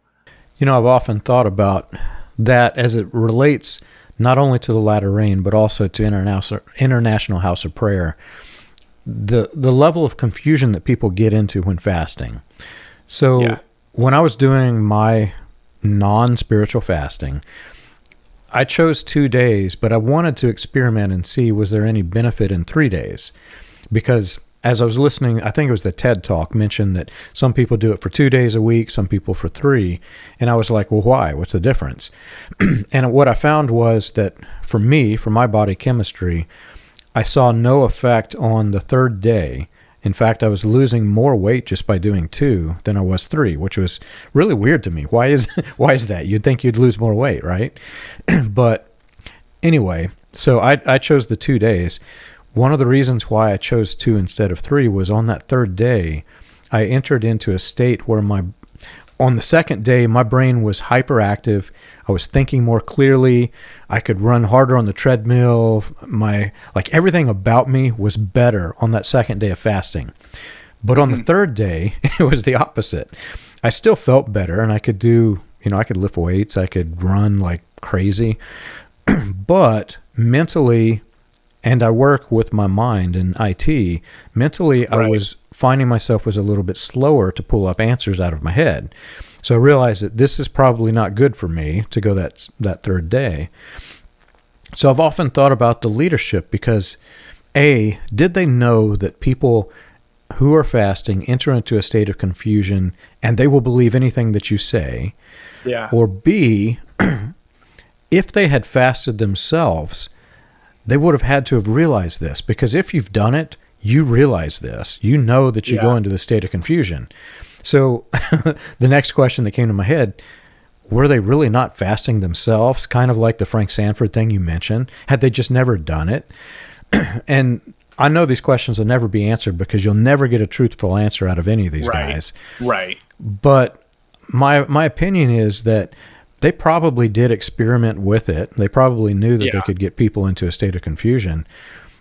I've often thought about that as it relates not only to the latter rain, but also to International House of Prayer, the level of confusion that people get into when fasting. So when I was doing my non-spiritual fasting, I chose 2 days, but I wanted to experiment and see, was there any benefit in 3 days? Because as I was listening, I think it was the TED Talk mentioned that some people do it for 2 days a week, some people for 3. And I was like, well, why? What's the difference? And what I found was that for me, for my body chemistry, I saw no effect on the 3rd day. In fact, I was losing more weight just by doing 2 than I was 3, which was really weird to me. Why is that? You'd think you'd lose more weight, right? But anyway, so I chose the 2 days. One of the reasons why I chose 2 instead of 3 was on that 3rd day, I entered into a state where on the 2nd day, my brain was hyperactive. I was thinking more clearly. I could run harder on the treadmill. Everything about me was better on that 2nd day of fasting. But on the third day, it was the opposite. I still felt better, and I could do, I could lift weights, I could run like crazy, but mentally, and I work with my mind in IT, mentally I Right. was finding myself was a little bit slower to pull up answers out of my head. So I realized that this is probably not good for me to go that third day. So I've often thought about the leadership because did they know that people who are fasting enter into a state of confusion and they will believe anything that you say? Yeah. Or B, if they had fasted themselves, they would have had to have realized this, because if you've done it, you realize this. You know that you go into the state of confusion. So the next question that came to my head, were they really not fasting themselves? Kind of like the Frank Sanford thing you mentioned. Had they just never done it? And I know these questions will never be answered because you'll never get a truthful answer out of any of these guys. Right. But my opinion is that they probably did experiment with it. They probably knew that they could get people into a state of confusion.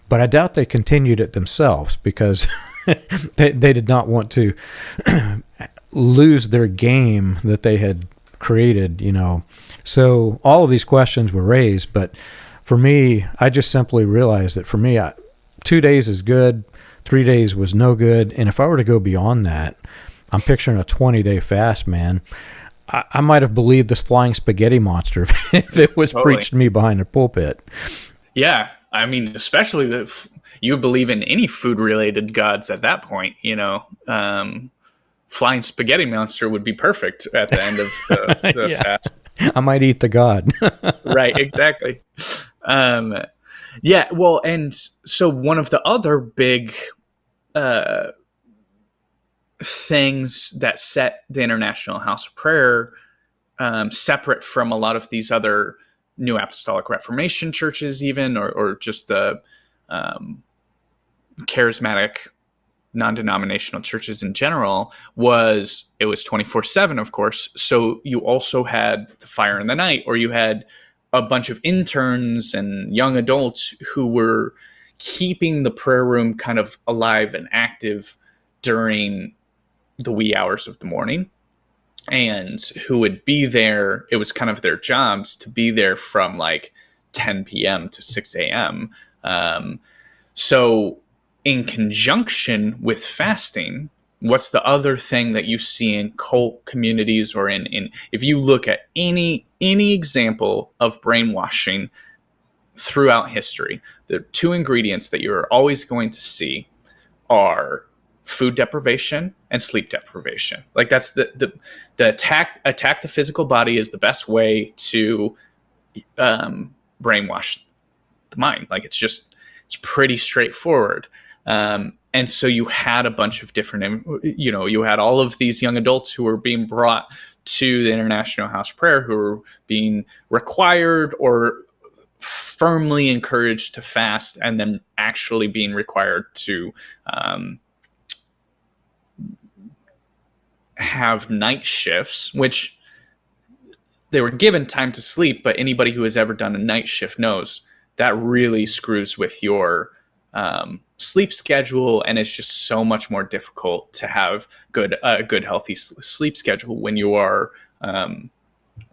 But I doubt they continued it themselves because they did not want to lose their game that they had created, So all of these questions were raised, but for me, I just simply realized that for me, 2 days is good, 3 days was no good, and if I were to go beyond that, I'm picturing a 20-day fast, man. I might have believed this flying spaghetti monster if it was preached to me behind a pulpit. Yeah. I mean, especially if you believe in any food-related gods at that point, flying spaghetti monster would be perfect at the end of the fast. I might eat the god. Right, exactly. Well, and so one of the other big things that set the International House of Prayer separate from a lot of these other New Apostolic Reformation churches, even, or just the charismatic non-denominational churches in general, was it was 24/7, of course. So you also had the fire in the night, or you had a bunch of interns and young adults who were keeping the prayer room kind of alive and active during the wee hours of the morning, and who would be there. It was kind of their jobs to be there from like 10 p.m. to 6 a.m. So in conjunction with fasting, what's the other thing that you see in cult communities, or in if you look at any example of brainwashing throughout history, the two ingredients that you're always going to see are food deprivation and sleep deprivation. Like that's the attack the physical body is the best way to brainwash the mind. Like it's pretty straightforward. And so you had a bunch of different, you had all of these young adults who were being brought to the International House of Prayer, who were being required or firmly encouraged to fast, and then actually being required to have night shifts, which they were given time to sleep, but anybody who has ever done a night shift knows that really screws with your sleep schedule, and it's just so much more difficult to have a good healthy sleep schedule when you are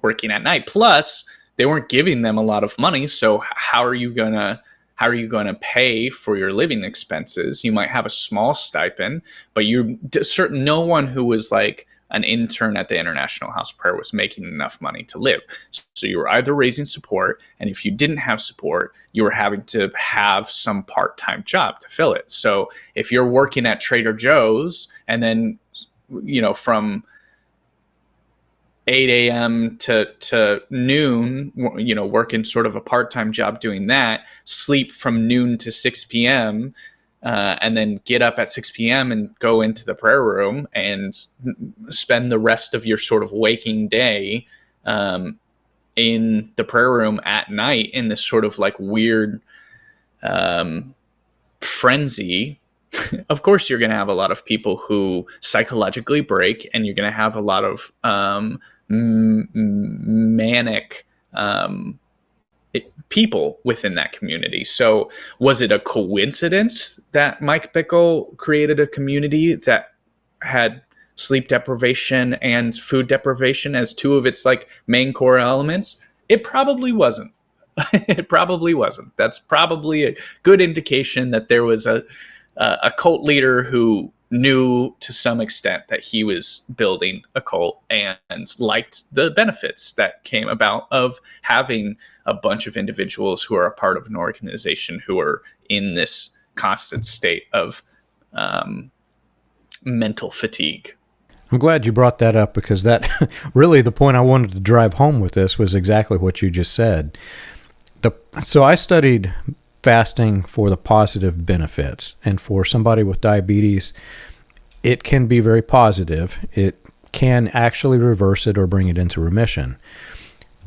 working at night. Plus, they weren't giving them a lot of money, so how are you gonna pay for your living expenses? You might have a small stipend, but no one who was like an intern at the International House of Prayer was making enough money to live. So you were either raising support, and if you didn't have support, you were having to have some part-time job to fill it. So if you're working at Trader Joe's, and then from 8 a.m. to noon, working sort of a part-time job doing that, sleep from noon to 6 p.m., and then get up at 6 p.m. and go into the prayer room and spend the rest of your sort of waking day in the prayer room at night in this sort of like weird frenzy. Of course, you're going to have a lot of people who psychologically break, and you're going to have a lot of manic people within that community. So was it a coincidence that Mike Bickle created a community that had sleep deprivation and food deprivation as two of its like main core elements? It probably wasn't. It probably wasn't. That's probably a good indication that there was a cult leader who knew to some extent that he was building a cult and liked the benefits that came about of having a bunch of individuals who are a part of an organization who are in this constant state of mental fatigue. I'm glad you brought that up, because that really the point I wanted to drive home with this was exactly what you just said. So I studied fasting for the positive benefits, and for somebody with diabetes, it can be very positive. It can actually reverse it or bring it into remission.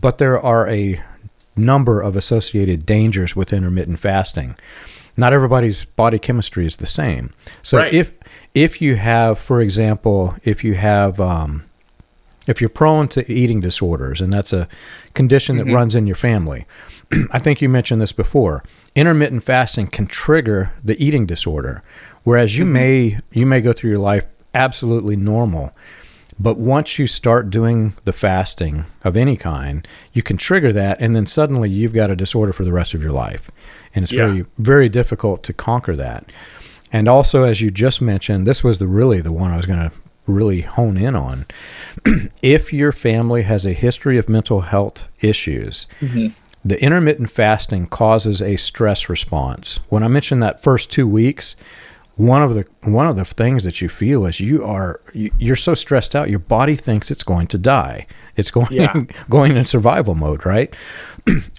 But there are a number of associated dangers with intermittent fasting. Not everybody's body chemistry is the same. So right. if you have, for example, if you're prone to eating disorders, and that's a condition that runs in your family, I think you mentioned this before, intermittent fasting can trigger the eating disorder, whereas you may go through your life absolutely normal, but once you start doing the fasting of any kind, you can trigger that, and then suddenly you've got a disorder for the rest of your life, and it's very, very difficult to conquer that. And also, as you just mentioned, this was really the one I was going to really hone in on. If your family has a history of mental health issues, the intermittent fasting causes a stress response. When I mentioned that first 2 weeks, one of the things that you feel is you're so stressed out, your body thinks it's going to die. It's going in survival mode, right?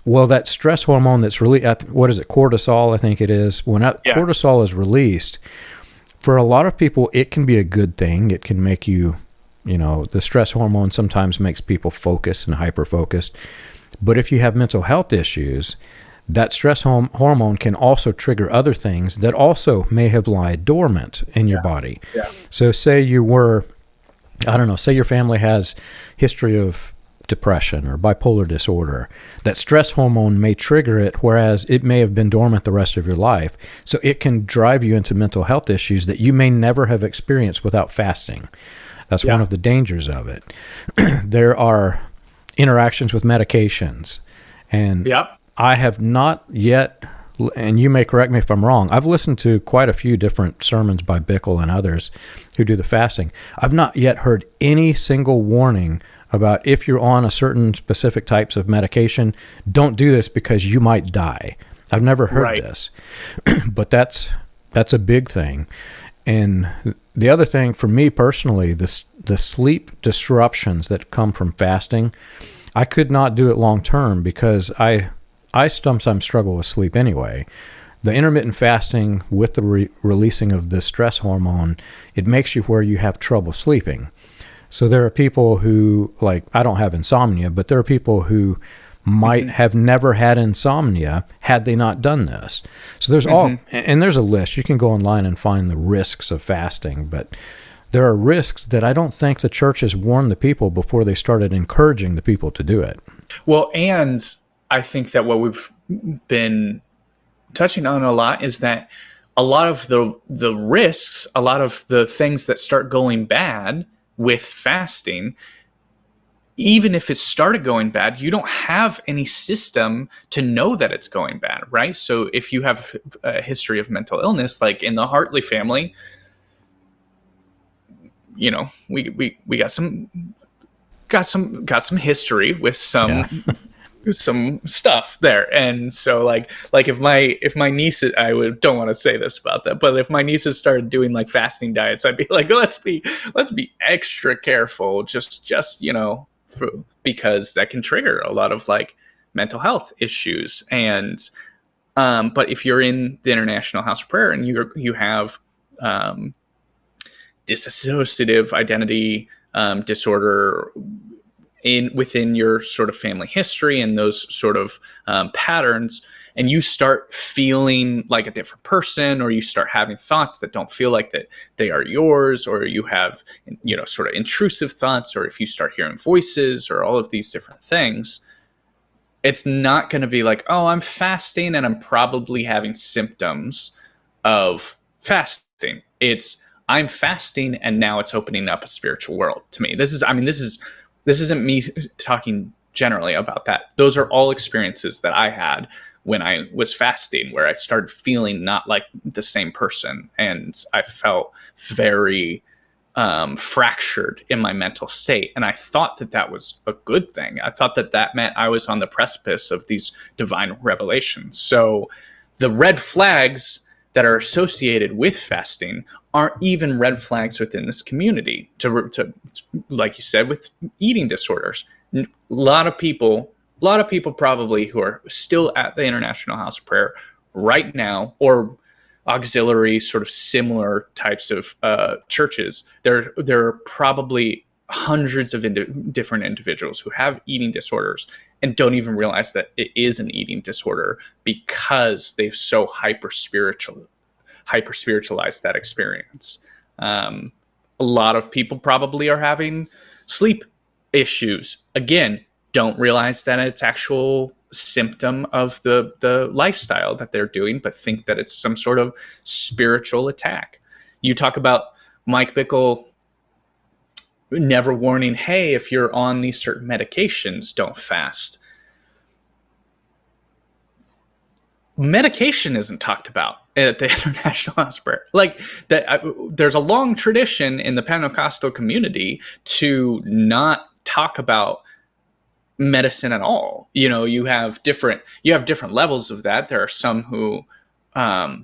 Well, that stress hormone that's really cortisol, I think it is. When cortisol is released, for a lot of people, it can be a good thing. It can make you, the stress hormone sometimes makes people focus and hyper-focused. But if you have mental health issues, that stress hormone can also trigger other things that also may have lied dormant in your body. Yeah. So say say your family has history of depression or bipolar disorder. That stress hormone may trigger it, whereas it may have been dormant the rest of your life. So it can drive you into mental health issues that you may never have experienced without fasting. That's one of the dangers of it. There are interactions with medications. And I have not yet, and you may correct me if I'm wrong, I've listened to quite a few different sermons by Bickle and others who do the fasting. I've not yet heard any single warning about if you're on a certain specific types of medication, don't do this because you might die. I've never heard this. But that's a big thing. And the other thing for me personally, the sleep disruptions that come from fasting, I could not do it long term because I sometimes struggle with sleep anyway. The intermittent fasting with the releasing of the stress hormone, it makes you where you have trouble sleeping. So there are people who, like, I don't have insomnia, but there are people who might have never had insomnia had they not done this. So there's and there's a list. You can go online and find the risks of fasting, but there are risks that I don't think the church has warned the people before they started encouraging the people to do it. Well, and I think that what we've been touching on a lot is that a lot of the risks, a lot of the things that start going bad with fasting, even if it started going bad, you don't have any system to know that it's going bad, right? So if you have a history of mental illness, like in the Hartley family, we got some history with some stuff there. And so like if my niece, don't want to say this about that, but if my nieces started doing like fasting diets, I'd be like, let's be extra careful, just because that can trigger a lot of like mental health issues. And but if you're in the International House of Prayer and you have dissociative identity disorder within your sort of family history and those sort of patterns, and you start feeling like a different person, or you start having thoughts that don't feel like that they are yours, or you have sort of intrusive thoughts, or if you start hearing voices or all of these different things, It's not going to be like, oh, I'm fasting and I'm probably having symptoms of fasting. It's I'm fasting and now it's opening up a spiritual world to me. This isn't me talking generally about that. Those are all experiences that I had when I was fasting, where I started feeling not like the same person, and I felt very fractured in my mental state. And I thought that that was a good thing. I thought that that meant I was on the precipice of these divine revelations. So the red flags that are associated with fasting aren't even red flags within this community. To like you said, with eating disorders, a lot of people probably who are still at the International House of Prayer right now, or auxiliary sort of similar types of churches, there are probably hundreds of different individuals who have eating disorders and don't even realize that it is an eating disorder, because they've so hyper spiritualized that experience. A lot of people probably are having sleep issues. Again, don't realize that it's actual symptom of the lifestyle that they're doing, but think that it's some sort of spiritual attack. You talk about Mike Bickle never warning, hey, if you're on these certain medications, don't fast. Medication isn't talked about at the International House of Prayer. Like that, there's a long tradition in the Pentecostal community to not talk about medicine at all. You have different levels of that. There are some who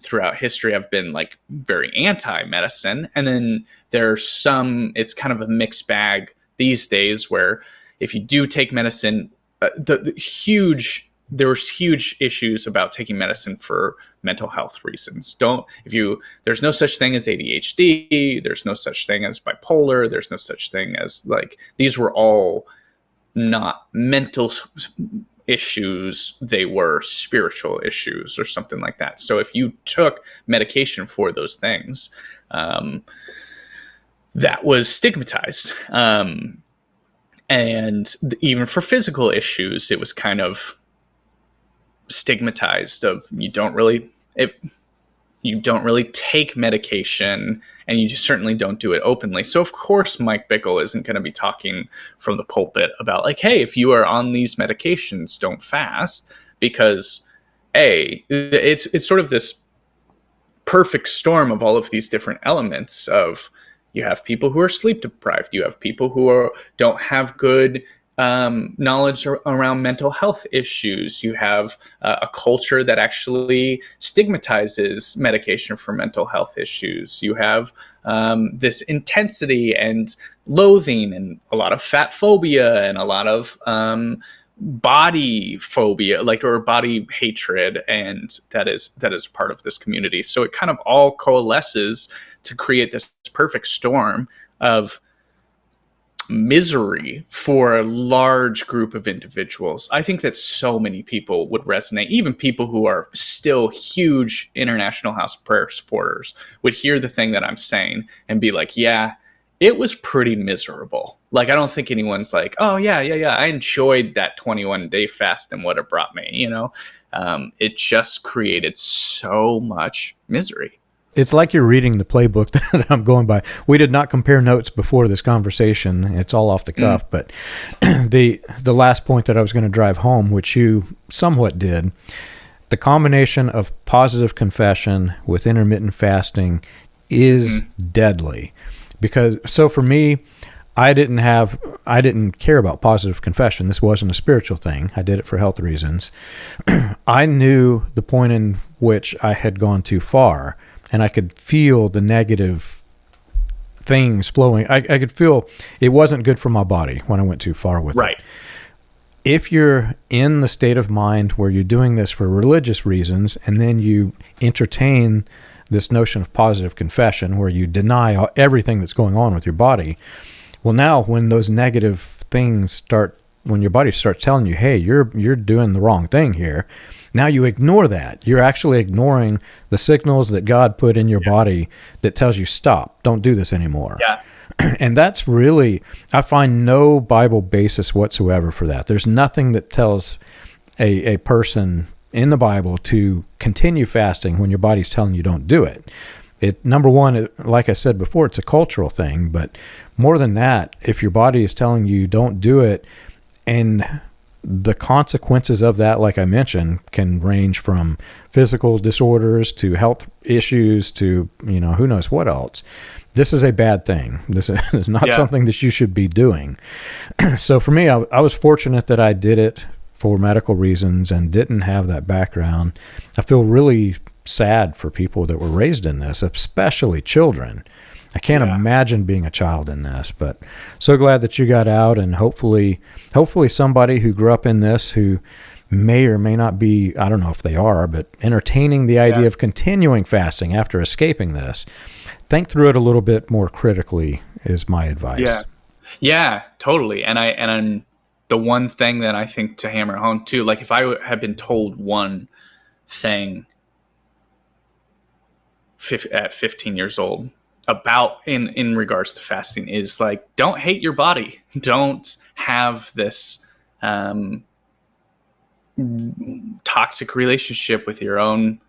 throughout history have been like very anti-medicine, and then there's some, it's kind of a mixed bag these days, where if you do take medicine, there was huge issues about taking medicine for mental health reasons. There's no such thing as ADHD, there's no such thing as bipolar, there's no such thing as, like, these were all not mental issues, they were spiritual issues or something like that. So if you took medication for those things, that was stigmatized. And even for physical issues, it was kind of stigmatized of you don't really take medication, and you certainly don't do it openly. So of course Mike Bickle isn't going to be talking from the pulpit about, like, hey, if you are on these medications, don't fast, because it's sort of this perfect storm of all of these different elements of, you have people who are sleep deprived, you have people who don't have good knowledge around mental health issues. You have a culture that actually stigmatizes medication for mental health issues. You have this intensity and loathing, and a lot of fat phobia, and a lot of body phobia, or body hatred, and that is part of this community. So it kind of all coalesces to create this perfect storm of misery for a large group of individuals. I think that so many people would resonate, even people who are still huge International House of Prayer supporters would hear the thing that I'm saying and be like, yeah, it was pretty miserable. Like, I don't think anyone's like, oh yeah, I enjoyed that 21-day fast and what it brought me, it just created so much misery. It's like you're reading the playbook that I'm going by. We did not compare notes before this conversation. It's all off the cuff. But the last point that I was going to drive home, which you somewhat did, the combination of positive confession with intermittent fasting is deadly. Because, so for me, I didn't care about positive confession. This wasn't a spiritual thing. I did it for health reasons. I knew the point in which I had gone too far, and I could feel the negative things flowing. I could feel it wasn't good for my body when I went too far with it. If you're in the state of mind where you're doing this for religious reasons, and then you entertain this notion of positive confession where you deny everything that's going on with your body, well, now when those negative things when your body starts telling you, hey, you're doing the wrong thing here, now you ignore that. You're actually ignoring the signals that God put in your body that tells you, stop, don't do this anymore. Yeah. And that's really, I find no Bible basis whatsoever for that. There's nothing that tells a person in the Bible to continue fasting when your body's telling you don't do it. Number one, like I said before, it's a cultural thing, but more than that, if your body is telling you don't do it, and the consequences of that, like I mentioned, can range from physical disorders to health issues to, who knows what else. This is a bad thing. This is not something that you should be doing. So for me, I was fortunate that I did it for medical reasons and didn't have that background. I feel really sad for people that were raised in this, especially children. I can't imagine being a child in this, but so glad that you got out, and hopefully somebody who grew up in this who may or may not be, I don't know if they are, but entertaining the idea of continuing fasting after escaping this, think through it a little bit more critically is my advice. Yeah, totally. And I'm the one thing that I think to hammer home too, like if I had been told one thing at 15 years old about in regards to fasting is like, don't hate your body. Don't have this toxic relationship with your own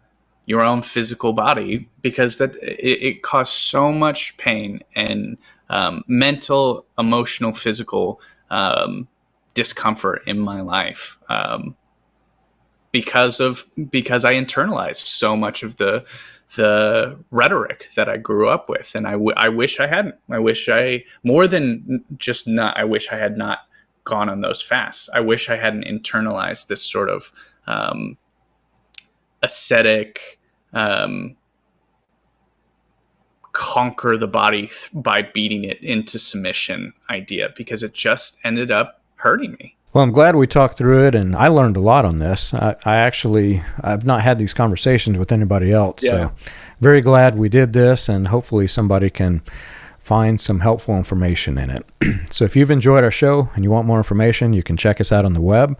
physical body, because that it caused so much pain and mental, emotional, physical discomfort in my life because I internalized so much of the rhetoric that I grew up with. And I wish I hadn't. I wish I had not gone on those fasts. I wish I hadn't internalized this sort of ascetic, conquer the body by beating it into submission idea, because it just ended up hurting me. Well, I'm glad we talked through it, and I learned a lot on this. I've not had these conversations with anybody else, so very glad we did this, and hopefully somebody can find some helpful information in it. So if you've enjoyed our show and you want more information, you can check us out on the web.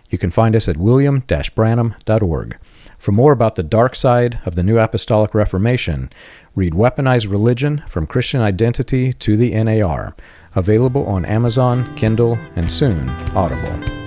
You can find us at william-branham.org. For more about the dark side of the New Apostolic Reformation, read Weaponized Religion, From Christian Identity to the NAR, available on Amazon, Kindle, and soon Audible.